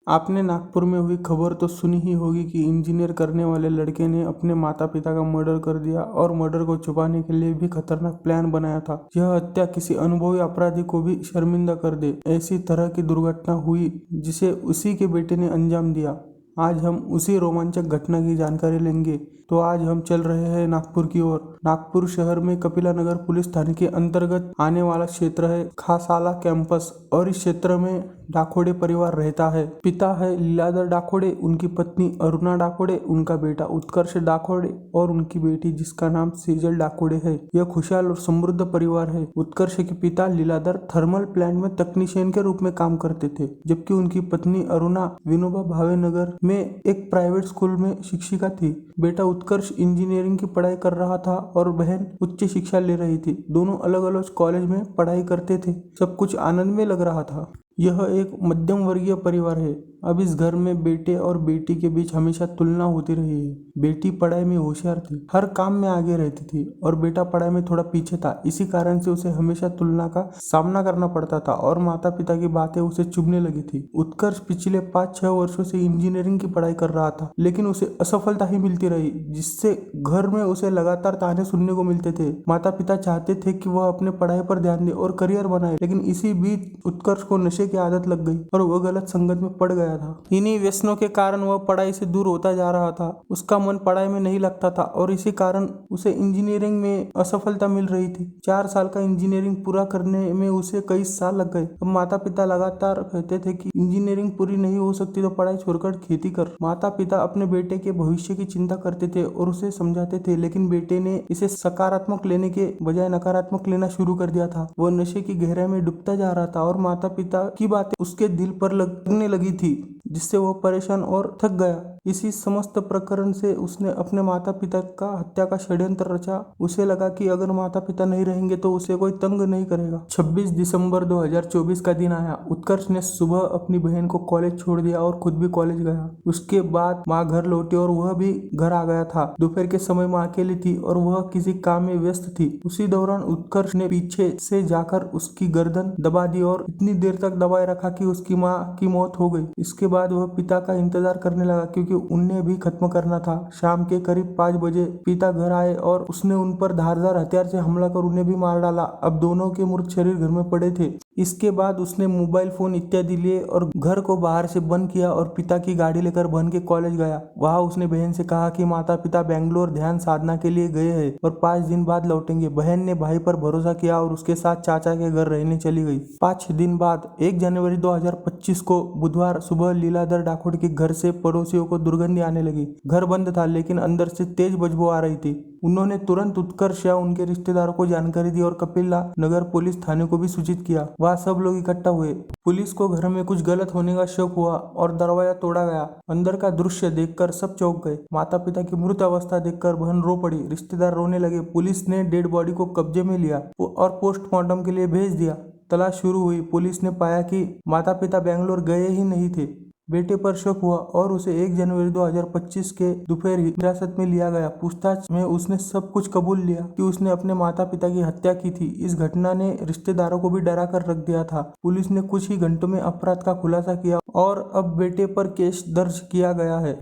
आपने नागपुर में हुई खबर तो सुनी ही होगी कि इंजीनियर करने वाले लड़के ने अपने माता पिता का मर्डर कर दिया और मर्डर को छुपाने के लिए भी खतरनाक प्लान बनाया था। यह हत्या किसी अनुभवी अपराधी को भी शर्मिंदा कर दे, ऐसी तरह की दुर्घटना हुई जिसे उसी के बेटे ने अंजाम दिया। आज हम उसी रोमांचक घटना की जानकारी लेंगे। तो आज हम चल रहे हैं नागपुर की ओर। नागपुर शहर में कपिला नगर पुलिस थाने के अंतर्गत आने वाला क्षेत्र है खासाला कैंपस और इस क्षेत्र में डाकोड़े परिवार रहता है। पिता है लीलाधर डाकोड़े, उनकी पत्नी अरुणा डाकोड़े, उनका बेटा उत्कर्ष डाकोड़े और उनकी बेटी जिसका नाम सेजल डाकोड़े है। यह खुशहाल और समृद्ध परिवार है। उत्कर्ष के पिता लीलाधर थर्मल प्लांट में तकनीशियन के रूप में काम करते थे, जबकि उनकी पत्नी अरुणा विनोबा भावे नगर में एक प्राइवेट स्कूल में शिक्षिका थी। बेटा उत्कर्ष इंजीनियरिंग की पढ़ाई कर रहा था और बहन उच्च शिक्षा ले रही थी। दोनों अलग अलग कॉलेज में पढ़ाई करते थे। सब कुछ आनंद में लग रहा था। यह एक मध्यम वर्गीय परिवार है। अब इस घर में बेटे और बेटी के बीच हमेशा तुलना होती रही है। बेटी पढ़ाई में होशियार थी, हर काम में आगे रहती थी और बेटा पढ़ाई में थोड़ा पीछे था। इसी कारण से उसे हमेशा तुलना का सामना करना पड़ता था और माता पिता की बातें उसे चुभने लगी थी। उत्कर्ष पिछले 5-6 वर्षों से इंजीनियरिंग की पढ़ाई कर रहा था, लेकिन उसे असफलता ही मिलती रही, जिससे घर में उसे लगातार ताने सुनने को मिलते थे। माता पिता चाहते थे कि वह अपने पढ़ाई पर ध्यान दे और करियर बनाए, लेकिन इसी बीच उत्कर्ष को नशे की आदत लग गई और वह गलत संगत में पड़ गया था। इन्हीं व्यसनों के कारण वह पढ़ाई से दूर होता जा रहा था। उसका मन पढ़ाई में नहीं लगता था और इसी कारण उसे इंजीनियरिंग में असफलता मिल रही थी। 4 साल का इंजीनियरिंग पूरा करने में उसे कई साल लग गए। अब माता पिता लगातार कहते थे कि इंजीनियरिंग पूरी नहीं हो सकती तो पढ़ाई छोड़कर खेती कर। माता पिता अपने बेटे के भविष्य की चिंता करते थे और उसे समझाते थे, लेकिन बेटे ने इसे सकारात्मक लेने के बजाय नकारात्मक लेना शुरू कर दिया था। वह नशे की गहराई में डूबता जा रहा था और माता पिता की बातें उसके दिल पर लगने लगी थी, जिससे वह परेशान और थक गया। इसी समस्त प्रकरण से उसने अपने माता पिता का हत्या का षड्यंत्र रचा। उसे लगा कि अगर माता पिता नहीं रहेंगे तो उसे कोई तंग नहीं करेगा। 26 दिसंबर 2024 का दिन आया। उत्कर्ष ने सुबह अपनी बहन को कॉलेज छोड़ दिया और खुद भी कॉलेज गया। उसके बाद माँ घर लौटी और वह भी घर आ गया था। दोपहर के समय माँ अकेली थी और वह किसी काम में व्यस्त थी। उसी दौरान उत्कर्ष ने पीछे से जाकर उसकी गर्दन दबा दी और इतनी देर तक दबाए रखा कि उसकी माँ की मौत हो गई। इसके बाद वह पिता का इंतजार करने लगा, क्योंकि उन्हें भी खत्म करना था। शाम के करीब 5 बजे पिता घर आए और उसने उन पर धारदार हथियार से हमला कर उन्हें भी मार डाला। अब दोनों के मृत शरीर घर में पड़े थे। इसके बाद उसने मोबाइल फोन इत्यादि लिए और घर को बाहर से बंद किया और पिता की गाड़ी लेकर बहन के कॉलेज गया। वहां उसने बहन से कहा कि माता पिता बेंगलोर ध्यान साधना के लिए गए हैं और 5 दिन बाद लौटेंगे। बहन ने भाई पर भरोसा किया और उसके साथ चाचा के घर रहने चली गई। 5 दिन बाद 1 जनवरी 2025 को बुधवार सुबह लीलाधर डाकोड़े के घर से पड़ोसियों को दुर्गंध आने लगी। घर बंद था, लेकिन अंदर से तेज बदबू आ रही थी। उन्होंने तुरंत उत्कर्ष या उनके रिश्तेदारों को जानकारी दी और कपिला नगर पुलिस थाने को भी सूचित किया। वहाँ सब लोग इकट्ठा हुए। पुलिस को घर में कुछ गलत होने का शक हुआ और दरवाजा तोड़ा गया। अंदर का दृश्य देखकर सब चौंक गए। माता पिता की मृत अवस्था देखकर बहन रो पड़ी, रिश्तेदार रोने लगे। पुलिस ने डेड बॉडी को कब्जे में लिया और पोस्टमार्टम के लिए भेज दिया। तलाश शुरू हुई। पुलिस ने पाया कि माता पिता बेंगलोर गए ही नहीं थे। बेटे पर शक हुआ और उसे 1 जनवरी 2025 के दोपहर हिरासत में लिया गया। पूछताछ में उसने सब कुछ कबूल लिया कि उसने अपने माता पिता की हत्या की थी। इस घटना ने रिश्तेदारों को भी डरा कर रख दिया था। पुलिस ने कुछ ही घंटों में अपराध का खुलासा किया और अब बेटे पर केस दर्ज किया गया है।